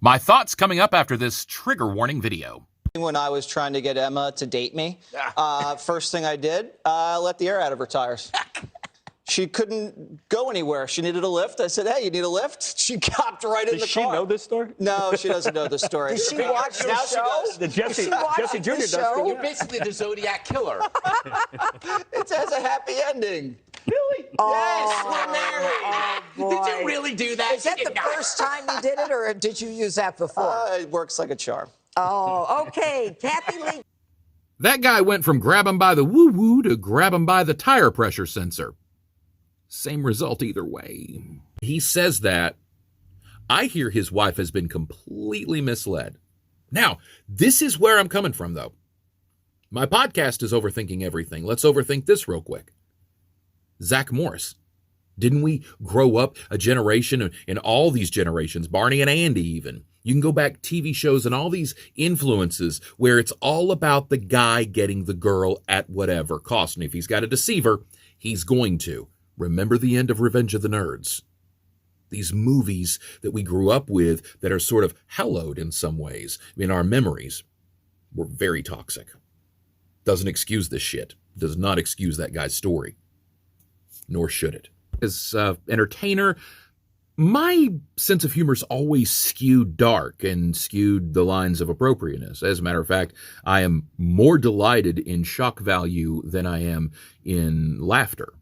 My thoughts coming up after this trigger warning video. When I was trying to get Emma to date me, first thing I did, let the air out of her tires. She couldn't go anywhere. She needed a lift. I said, hey, you need a lift? She copped right in the car. Does she know this story? No, she doesn't know the story. Does she watch the show? The Jesse Jr. does. You're basically the Zodiac Killer. It has a happy ending. Really? Yes, we're married. boy. Did you really do that? Is that the first time you did it, or did you use that before? It works like a charm. Oh, okay. Kathy Lee. That guy went from grab him by the woo-woo to grab him by the tire pressure sensor. Same result either way. He says that. I hear his wife has been completely misled. Now, this is where I'm coming from, though. My podcast is Overthinking Everything. Let's overthink this real quick. Zach Morris. Didn't we grow up a generation, in all these generations, Barney and Andy even? You can go back TV shows and all these influences where it's all about the guy getting the girl at whatever cost. And if he's got to deceive her, he's going to. Remember the end of Revenge of the Nerds. These movies that we grew up with that are sort of hallowed in some ways in our memories were very toxic. Doesn't excuse this shit. Does not excuse that guy's story. Nor should it. As an entertainer, my sense of humor's always skewed dark and skewed the lines of appropriateness. As a matter of fact, I am more delighted in shock value than I am in laughter.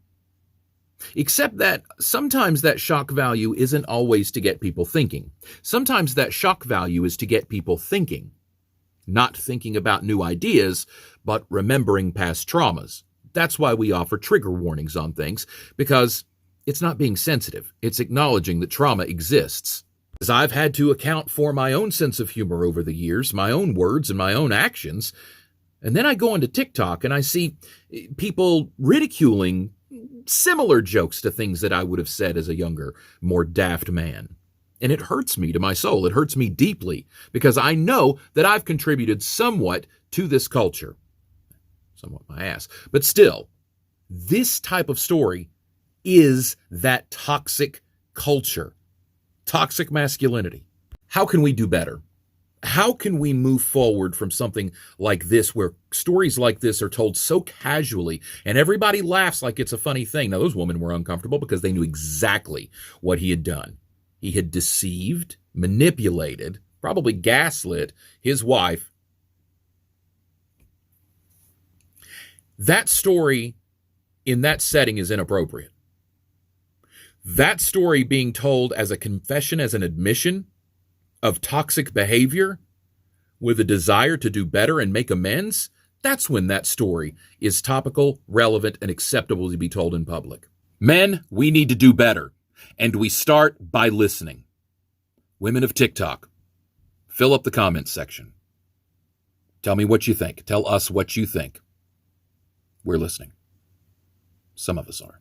Except that sometimes that shock value isn't always to get people thinking. Sometimes that shock value is to get people thinking. Not thinking about new ideas, but remembering past traumas. That's why we offer trigger warnings on things, because it's not being sensitive. It's acknowledging that trauma exists. As I've had to account for my own sense of humor over the years, my own words and my own actions, and then I go onto TikTok and I see people ridiculing similar jokes to things that I would have said as a younger, more daft man. And it hurts me to my soul. It hurts me deeply because I know that I've contributed somewhat to this culture. Somewhat my ass. But still, this type of story is that toxic culture, toxic masculinity. How can we do better? How can we move forward from something like this where stories like this are told so casually and everybody laughs like it's a funny thing? Now, those women were uncomfortable because they knew exactly what he had done. He had deceived, manipulated, probably gaslit his wife. That story in that setting is inappropriate. That story being told as a confession, as an admission of toxic behavior with a desire to do better and make amends, that's when that story is topical, relevant, and acceptable to be told in public. Men, we need to do better. And we start by listening. Women of TikTok, fill up the comments section. Tell me what you think. Tell us what you think. We're listening. Some of us are.